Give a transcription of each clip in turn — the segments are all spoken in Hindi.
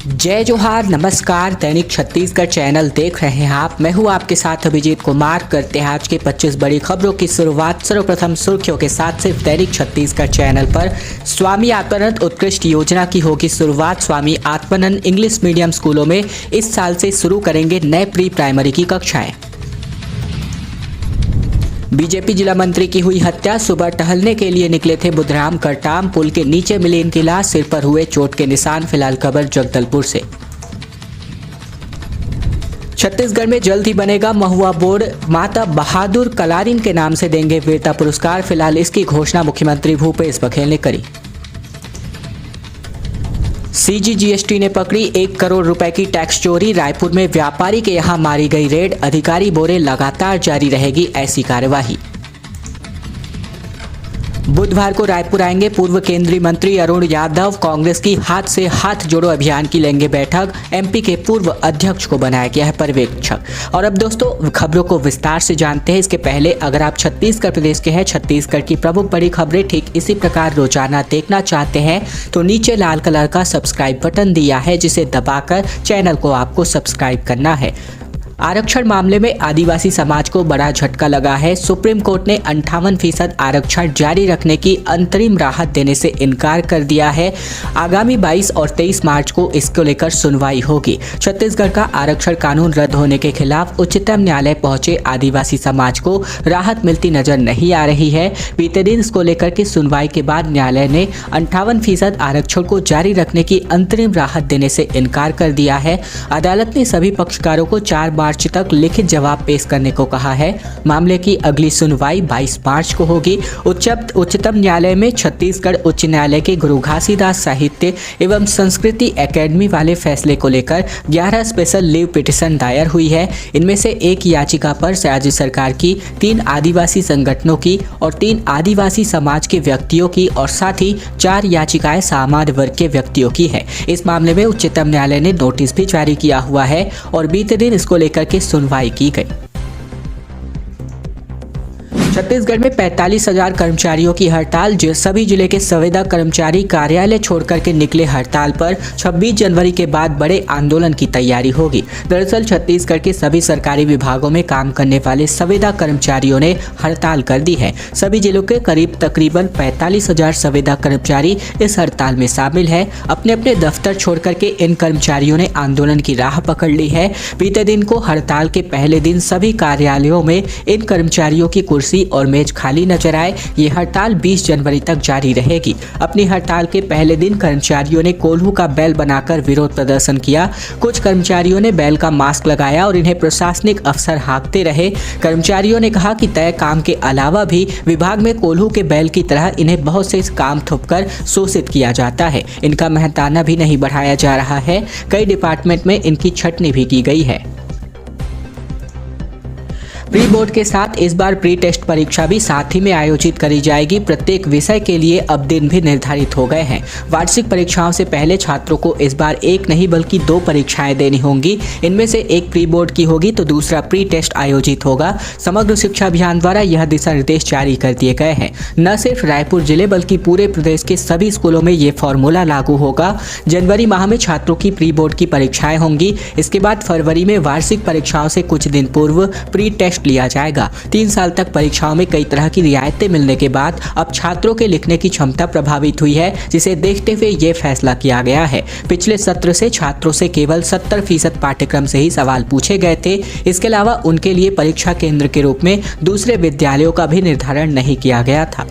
जय जोहार, नमस्कार। दैनिक छत्तीसगढ़ चैनल देख रहे हैं आप। मैं हूं आपके साथ अभिजीत कुमार। करते हैं आज के 25 बड़ी खबरों की शुरुआत सर्वप्रथम सुर्खियों के साथ। सिर्फ दैनिक छत्तीसगढ़ चैनल पर स्वामी आत्मानंद उत्कृष्ट योजना की होगी शुरुआत। स्वामी आत्मानंद इंग्लिश मीडियम स्कूलों में इस साल से शुरू करेंगे नए प्री प्राइमरी की कक्षाएं। बीजेपी जिला मंत्री की हुई हत्या। सुबह टहलने के लिए निकले थे बुधराम करटाम। पुल के नीचे मिली इनकी लाश, सिर पर हुए चोट के निशान। फिलहाल खबर जगदलपुर से। छत्तीसगढ़ में जल्द ही बनेगा महुआ बोर्ड। माता बहादुर कलारिन के नाम से देंगे वीरता पुरस्कार। फिलहाल इसकी घोषणा मुख्यमंत्री भूपेश बघेल ने करी। सीजीजीएसटी ने पकड़ी 1 करोड़ रुपए की टैक्स चोरी। रायपुर में व्यापारी के यहां मारी गई रेड। अधिकारी बोले लगातार जारी रहेगी ऐसी कार्यवाही। बुधवार को रायपुर आएंगे पूर्व केंद्रीय मंत्री अरुण यादव। कांग्रेस की हाथ से हाथ जोड़ो अभियान की लेंगे बैठक। एमपी के पूर्व अध्यक्ष को बनाया गया है पर्यवेक्षक। और अब दोस्तों खबरों को विस्तार से जानते हैं। इसके पहले अगर आप छत्तीसगढ़ प्रदेश के हैं, छत्तीसगढ़ की प्रमुख बड़ी खबरें ठीक इसी प्रकार रोजाना देखना चाहते हैं तो नीचे लाल कलर का सब्सक्राइब बटन दिया है, जिसे दबाकर चैनल को आपको सब्सक्राइब करना है। आरक्षण मामले में आदिवासी समाज को बड़ा झटका लगा है। सुप्रीम कोर्ट ने 58% आरक्षण जारी रखने की अंतरिम राहत देने से इनकार कर दिया है। आगामी 22 और 23 मार्च को इसको लेकर सुनवाई होगी। छत्तीसगढ़ का आरक्षण कानून रद्द होने के खिलाफ उच्चतम न्यायालय पहुंचे आदिवासी समाज को राहत मिलती नजर नहीं आ रही है। बीते दिन इसको लेकर की सुनवाई के बाद न्यायालय ने 58% आरक्षण को जारी रखने की अंतरिम राहत देने से इनकार कर दिया है। अदालत ने सभी पक्षकारों को 4 मार्च तक लिखित जवाब पेश करने को कहा है। मामले की अगली सुनवाई 22 मार्च को होगी। उच्चतम न्यायालय में छत्तीसगढ़ उच्च न्यायालय के गुरु घासीदास साहित्य एवं संस्कृति एकेडमी वाले फैसले को लेकर 11 स्पेशल लीव पिटीशन दायर हुई है। इनमें से एक याचिका पर राज्य सरकार की, 3 आदिवासी संगठनों की और 3 आदिवासी समाज के व्यक्तियों की और साथ ही 4 याचिकाएं सामान्य वर्ग के व्यक्तियों की है। इस मामले में उच्चतम न्यायालय ने नोटिस भी जारी किया हुआ है और बीते दिन इसको लेकर की सुनवाई की गई। छत्तीसगढ़ में 45,000 कर्मचारियों की हड़ताल। सभी जिले के संविदा कर्मचारी कार्यालय छोड़कर के निकले हड़ताल पर। 26 जनवरी के बाद बड़े आंदोलन की तैयारी होगी। दरअसल छत्तीसगढ़ के सभी सरकारी विभागों में काम करने वाले संविदा कर्मचारियों ने हड़ताल कर दी है। सभी जिलों के तकरीबन 45,000 संविदा कर्मचारी इस हड़ताल में शामिल है। अपने अपने दफ्तर छोड़कर के इन कर्मचारियों ने आंदोलन की राह पकड़ ली है। बीते दिन को हड़ताल के पहले दिन सभी कार्यालयों में इन कर्मचारियों की कुर्सी और मेज खाली नजर आए। ये हड़ताल 20 जनवरी तक जारी रहेगी। अपनी हड़ताल के पहले दिन कर्मचारियों ने कोल्हू का बैल बनाकर विरोध प्रदर्शन किया। कुछ कर्मचारियों ने बैल का मास्क लगाया और इन्हें प्रशासनिक अफसर हाँकते रहे। कर्मचारियों ने कहा कि तय काम के अलावा भी विभाग में कोल्हू के बैल की तरह इन्हें बहुत से काम थोपकर शोषित किया जाता है। इनका मेहनताना भी नहीं बढ़ाया जा रहा है। कई डिपार्टमेंट में इनकी छटनी भी की गई है। प्री बोर्ड के साथ इस बार प्री टेस्ट परीक्षा भी साथ ही में आयोजित करी जाएगी। प्रत्येक विषय के लिए अब दिन भी निर्धारित हो गए हैं। वार्षिक परीक्षाओं से पहले छात्रों को इस बार एक नहीं बल्कि 2 परीक्षाएं देनी होंगी। इनमें से एक प्री बोर्ड की होगी तो दूसरा प्री टेस्ट आयोजित होगा। समग्र शिक्षा अभियान द्वारा यह दिशा निर्देश जारी कर दिए गए हैं। न सिर्फ रायपुर जिले बल्कि पूरे प्रदेश के सभी स्कूलों में ये फॉर्मूला लागू होगा। जनवरी माह में छात्रों की प्री बोर्ड की परीक्षाएं होंगी। इसके बाद फरवरी में वार्षिक परीक्षाओं से कुछ दिन पूर्व प्री टेस्ट लिया जाएगा। 3 साल तक परीक्षाओं में कई तरह की रियायतें मिलने के बाद अब छात्रों के लिखने की क्षमता प्रभावित हुई है, जिसे देखते हुए ये फैसला किया गया है। पिछले सत्र से छात्रों से केवल 70% पाठ्यक्रम से ही सवाल पूछे गए थे। इसके अलावा उनके लिए परीक्षा केंद्र के रूप में दूसरे विद्यालयों का भी निर्धारण नहीं किया गया था।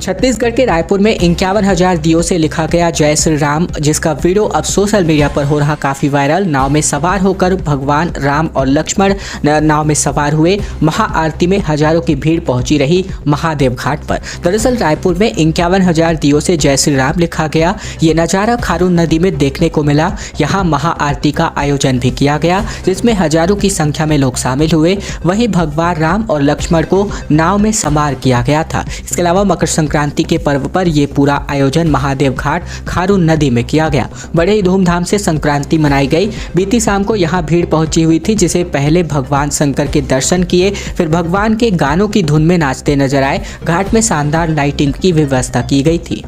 छत्तीसगढ़ के रायपुर में 51,000 दियों से लिखा गया जय श्री राम, जिसका वीडियो अब सोशल मीडिया पर हो रहा काफी वायरल। नाव में सवार होकर भगवान राम और लक्ष्मण नाव में सवार हुए। महाआरती में हजारों की भीड़ पहुंची रही महादेव घाट पर। दरअसल रायपुर में 51,000 दियों से जय श्री राम लिखा गया। ये नजारा खारून नदी में देखने को मिला। यहाँ महाआरती का आयोजन भी किया गया, जिसमें हजारों की संख्या में लोग शामिल हुए। वहीं भगवान राम और लक्ष्मण को नाव में सवार किया गया था। इसके अलावा मकर संक्रांति के पर्व पर यह पूरा आयोजन महादेव घाट खारून नदी में किया गया। बड़े ही धूमधाम से संक्रांति मनाई गई। बीती शाम को यहाँ भीड़ पहुंची हुई थी, जिसे पहले भगवान शंकर के दर्शन किए, फिर भगवान के गानों की धुन में नाचते नजर आए। घाट में शानदार लाइटिंग की व्यवस्था की गई थी।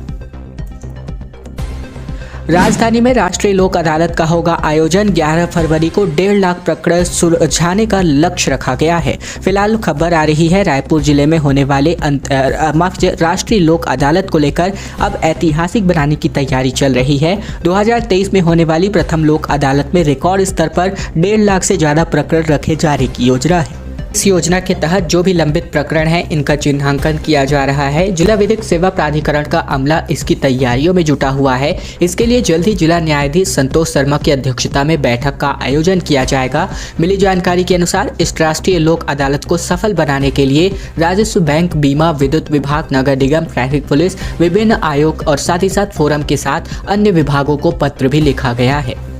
राजधानी में राष्ट्रीय लोक अदालत का होगा आयोजन। 11 फरवरी को 1.5 लाख प्रकरण सुलझाने का लक्ष्य रखा गया है। फिलहाल खबर आ रही है रायपुर जिले में होने वाले राष्ट्रीय लोक अदालत को लेकर अब ऐतिहासिक बनाने की तैयारी चल रही है। 2023 में होने वाली प्रथम लोक अदालत में रिकॉर्ड स्तर पर 1.5 लाख से ज्यादा प्रकरण रखे जाने की योजना है। इस योजना के तहत जो भी लंबित प्रकरण हैं इनका चिन्हांकन किया जा रहा है। जिला विधिक सेवा प्राधिकरण का अमला इसकी तैयारियों में जुटा हुआ है। इसके लिए जल्द ही जिला न्यायाधीश संतोष शर्मा की अध्यक्षता में बैठक का आयोजन किया जाएगा। मिली जानकारी के अनुसार इस राष्ट्रीय लोक अदालत को सफल बनाने के लिए राजस्व, बैंक, बीमा, विद्युत विभाग, नगर निगम, ट्रैफिक पुलिस, विभिन्न आयोग और साथ ही साथ फोरम के साथ अन्य विभागों को पत्र भी लिखा गया है।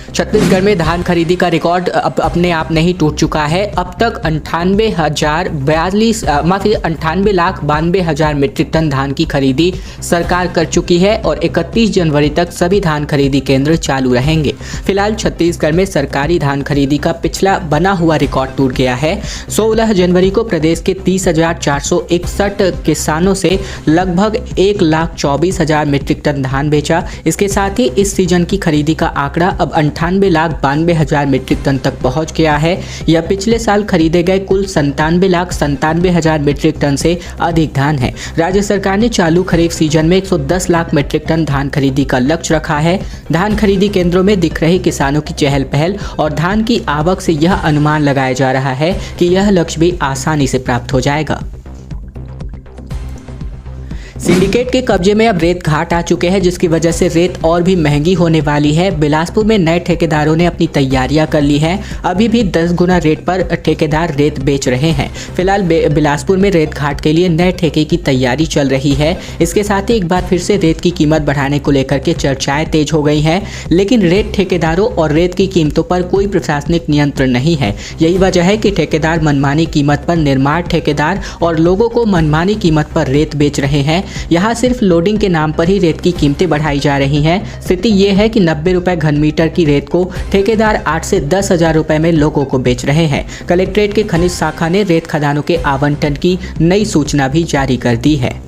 छत्तीसगढ़ में धान खरीदी का रिकॉर्ड अपने आप नहीं टूट चुका है। अब तक 98 लाख 92 हजार मीट्रिक टन धान की खरीदी सरकार कर चुकी है और 31 जनवरी तक सभी धान खरीदी केंद्र चालू रहेंगे। फिलहाल छत्तीसगढ़ में सरकारी धान खरीदी का पिछला बना हुआ रिकॉर्ड टूट गया है। 16 जनवरी को प्रदेश के 30,461 किसानों से लगभग 1,24,000 मीट्रिक टन धान बेचा। इसके साथ ही इस सीजन की खरीदी का आंकड़ा अब 98,92,000 मीट्रिक टन तक पहुंच गया है। यह पिछले साल खरीदे गए कुल 97,97,000 मीट्रिक टन से अधिक धान है। राज्य सरकार ने चालू खरीफ सीजन में 110 लाख मीट्रिक टन धान खरीदी का लक्ष्य रखा है। धान खरीदी केंद्रों में दिख रही किसानों की चहल पहल और धान की आवक से यह अनुमान लगाया जा रहा है कि यह लक्ष्य भी आसानी से प्राप्त हो जाएगा। सिंडिकेट के कब्जे में अब रेत घाट आ चुके हैं, जिसकी वजह से रेत और भी महंगी होने वाली है। बिलासपुर में नए ठेकेदारों ने अपनी तैयारियां कर ली हैं। अभी भी 10 गुना रेट पर ठेकेदार रेत बेच रहे हैं। फिलहाल बिलासपुर में रेत घाट के लिए नए ठेके की तैयारी चल रही है। इसके साथ ही एक बार फिर से रेत की कीमत बढ़ाने को लेकर के चर्चाएं तेज हो गई हैं, लेकिन रेत ठेकेदारों और रेत की कीमतों पर कोई प्रशासनिक नियंत्रण नहीं है। यही वजह है कि ठेकेदार मनमानी कीमत पर निर्माण ठेकेदार और लोगों को मनमानी कीमत पर रेत बेच रहे हैं। यहाँ सिर्फ लोडिंग के नाम पर ही रेत की कीमतें बढ़ाई जा रही हैं। स्थिति ये है कि 90 रुपए घन मीटर की रेत को ठेकेदार 8 से 10 हजार रुपए में लोगों को बेच रहे हैं। कलेक्ट्रेट के खनिज शाखा ने रेत खदानों के आवंटन की नई सूचना भी जारी कर दी है।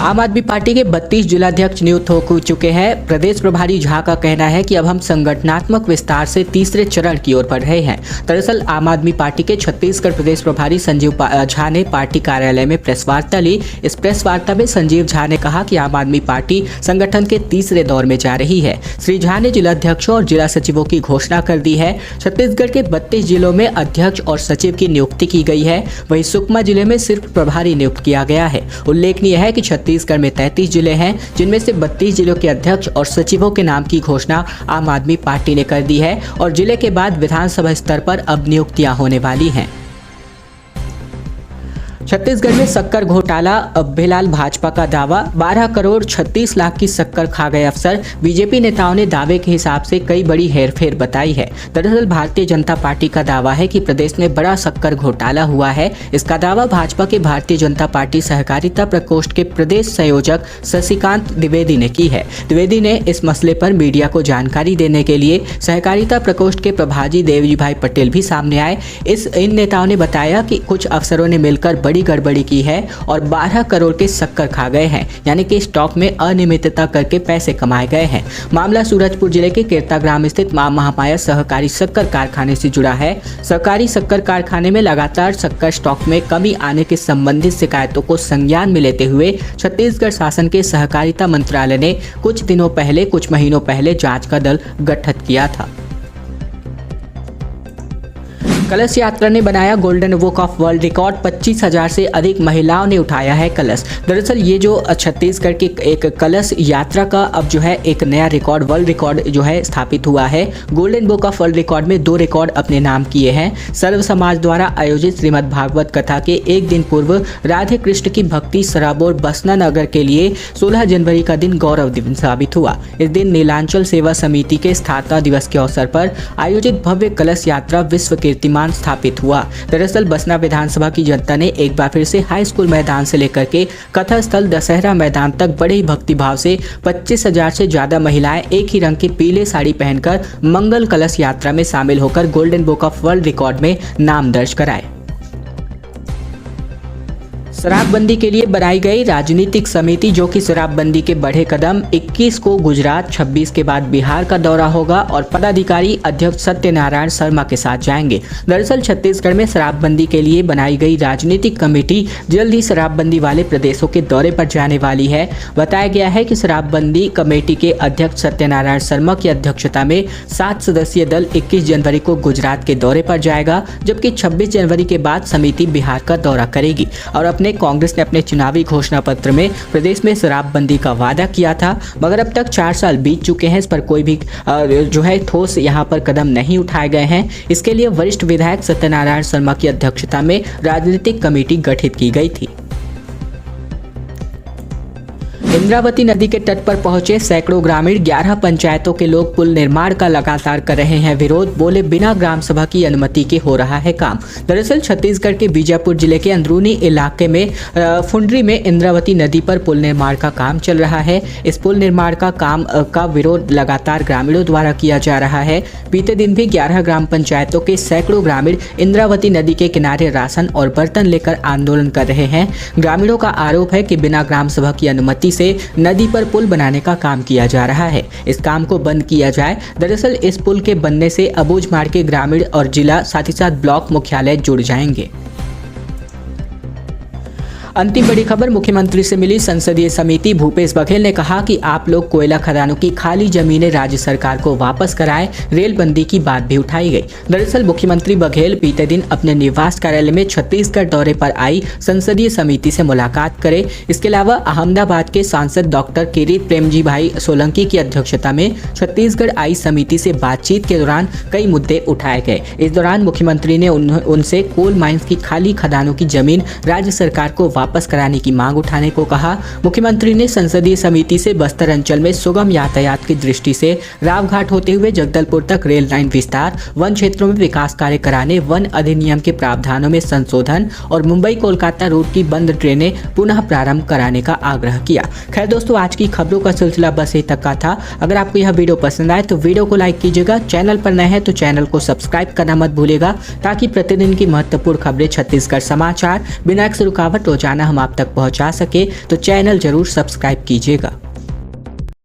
आम आदमी पार्टी के 32 जिलाध्यक्ष नियुक्त हो चुके हैं। प्रदेश प्रभारी झा का कहना है कि अब हम संगठनात्मक विस्तार से तीसरे चरण की ओर बढ़ रहे हैं। दरअसल आम आदमी पार्टी के छत्तीसगढ़ प्रदेश प्रभारी संजीव झा ने पार्टी कार्यालय में प्रेस वार्ता ली। इस प्रेस वार्ता में संजीव झा ने कहा कि आम आदमी पार्टी संगठन के तीसरे दौर में जा रही है। श्री झा ने जिलाध्यक्षों और जिला सचिवों की घोषणा कर दी है। छत्तीसगढ़ के 32 जिलों में अध्यक्ष और सचिव की नियुक्ति की गई है। वहीं सुकमा जिले में सिर्फ प्रभारी नियुक्त किया गया है। उल्लेखनीय है कि छत्तीसगढ़ में 33 जिले हैं, जिनमें से 32 जिलों के अध्यक्ष और सचिवों के नाम की घोषणा आम आदमी पार्टी ने कर दी है और जिले के बाद विधानसभा स्तर पर अब नियुक्तियां होने वाली हैं। छत्तीसगढ़ में शक्कर घोटाला, अब फिलहाल भाजपा का दावा। 12 करोड़ 36 लाख की शक्कर खा गए अफसर। बीजेपी नेताओं ने दावे के हिसाब से कई बड़ी हेरफेर बताई है। दरअसल भारतीय जनता पार्टी का दावा है कि प्रदेश में बड़ा शक्कर घोटाला हुआ है। इसका दावा भाजपा के भारतीय जनता पार्टी सहकारिता प्रकोष्ठ के प्रदेश संयोजक शशिकांत द्विवेदी ने की है। द्विवेदी ने इस मसले पर मीडिया को जानकारी देने के लिए सहकारिता प्रकोष्ठ के प्रभारी देवजी भाई पटेल भी सामने आए। इन नेताओं ने बताया कि कुछ अफसरों ने मिलकर बड़ी गड़बड़ी की है और 12 करोड़ के शक्कर खा गए हैं, यानी कि स्टॉक में अनियमितता करके पैसे कमाए गए हैं। मामला सूरजपुर जिले के किरताग्राम स्थित मां महामाया सहकारी शक्कर कारखाने से जुड़ा है। सहकारी शक्कर कारखाने में लगातार शक्कर स्टॉक में कमी आने के संबंधित शिकायतों को संज्ञान में लेते हुए छत्तीसगढ़ शासन के सहकारिता मंत्रालय ने कुछ महीनों पहले जांच का दल गठित किया था। कलश यात्रा ने बनाया golden book of world record. 25,000 से अधिक महिलाओं ने उठाया है कलश। दरअसल ये जो छत्तीसगढ़ की एक कलश यात्रा का अब जो है एक नया रिकॉर्ड, वर्ल्ड रिकॉर्ड जो है स्थापित हुआ है। Golden book of world record में 2 रिकॉर्ड अपने नाम किए हैं। सर्व समाज द्वारा आयोजित श्रीमद् भागवत कथा के एक दिन पूर्व राधे कृष्ण की भक्ति सराबोर बसना नगर के लिए 16 जनवरी का दिन गौरव दिन साबित हुआ। इस दिन नीलांचल सेवा समिति के स्थापना दिवस के अवसर पर आयोजित भव्य कलश यात्रा विश्व कीर्तिमान स्थापित हुआ। दरअसल बसना विधानसभा की जनता ने एक बार फिर से हाई स्कूल मैदान से लेकर के कथा स्थल दशहरा मैदान तक बड़े ही भक्तिभाव से 25,000 से ज्यादा महिलाएं एक ही रंग की पीले साड़ी पहनकर मंगल कलश यात्रा में शामिल होकर golden book of world record में नाम दर्ज कराए। शराबबंदी के लिए बनाई गई राजनीतिक समिति जो कि शराबबंदी के बढ़े कदम 21 को गुजरात, 26 के बाद बिहार का दौरा होगा और पदाधिकारी अध्यक्ष सत्यनारायण शर्मा के साथ जाएंगे। दरअसल छत्तीसगढ़ में शराबबंदी के लिए बनाई गई राजनीतिक कमेटी जल्द ही शराबबंदी वाले प्रदेशों के दौरे पर जाने वाली है। बताया गया है कि शराबबंदी कमेटी के अध्यक्ष सत्यनारायण शर्मा की अध्यक्षता में 7 सदस्यीय दल 21 जनवरी को गुजरात के दौरे पर जाएगा, जबकि 26 जनवरी के बाद समिति बिहार का दौरा करेगी। और कांग्रेस ने अपने चुनावी घोषणा पत्र में प्रदेश में शराबबंदी का वादा किया था, मगर अब तक 4 साल बीत चुके हैं, इस पर कोई भी जो है ठोस यहां पर कदम नहीं उठाए गए हैं। इसके लिए वरिष्ठ विधायक सत्यनारायण शर्मा की अध्यक्षता में राजनीतिक कमेटी गठित की गई थी। इंद्रावती नदी के तट पर पहुंचे सैकड़ों ग्रामीण, 11 पंचायतों के लोग पुल निर्माण का लगातार कर रहे हैं विरोध। बोले बिना ग्राम सभा की अनुमति के हो रहा है काम। दरअसल छत्तीसगढ़ के बीजापुर जिले के अंदरूनी इलाके में फुंडरी में इंद्रावती नदी पर पुल निर्माण का काम चल रहा है। इस पुल निर्माण का काम का विरोध लगातार ग्रामीणों द्वारा किया जा रहा है। बीते दिन भी 11 ग्राम पंचायतों के सैकड़ों ग्रामीण इंद्रावती नदी के किनारे राशन और बर्तन लेकर आंदोलन कर रहे हैं। ग्रामीणों का आरोप है कि बिना ग्राम सभा की अनुमति से नदी पर पुल बनाने का काम किया जा रहा है। इस काम को बंद किया जाए। दरअसल इस पुल के बनने से अबूझमाड़ के ग्रामीण और जिला साथ ही साथ ब्लॉक मुख्यालय जुड़ जाएंगे। अंतिम बड़ी खबर मुख्यमंत्री से मिली संसदीय समिति। भूपेश बघेल ने कहा कि आप लोग कोयला खदानों की खाली जमीनें राज्य सरकार को वापस कराएं। रेलबंदी की बात भी उठाई गई। दरअसल मुख्यमंत्री बघेल बीते दिन अपने निवास कार्यालय में छत्तीसगढ़ दौरे पर आई संसदीय समिति से मुलाकात करे। इसके अलावा अहमदाबाद के सांसद डॉक्टर किरीट प्रेमजी भाई सोलंकी की अध्यक्षता में छत्तीसगढ़ आई समिति से बातचीत के दौरान कई मुद्दे उठाए गए। इस दौरान मुख्यमंत्री ने उनसे कोल माइंस की खाली खदानों की जमीन राज्य सरकार को वापस कराने की मांग उठाने को कहा। मुख्यमंत्री ने संसदीय समिति से बस्तर अंचल में सुगम यातायात की दृष्टि से रावघाट होते हुए जगदलपुर तक रेल लाइन विस्तार, वन क्षेत्रों में विकास कार्य कराने, वन अधिनियम के प्रावधानों में संशोधन और मुंबई कोलकाता रूट की बंद ट्रेनें पुनः प्रारंभ कराने का आग्रह किया। खैर दोस्तों, आज की खबरों का सिलसिला बस यहीं तक का था। अगर आपको यह वीडियो पसंद आए तो वीडियो को लाइक कीजिएगा। चैनल पर नए हैं तो चैनल को सब्सक्राइब करना मत भूलिएगा, ताकि प्रतिदिन की महत्वपूर्ण खबरें छत्तीसगढ़ समाचार बिना किसी रुकावट रोजाना हम आप तक पहुंचा सके। तो चैनल जरूर सब्सक्राइब कीजिएगा।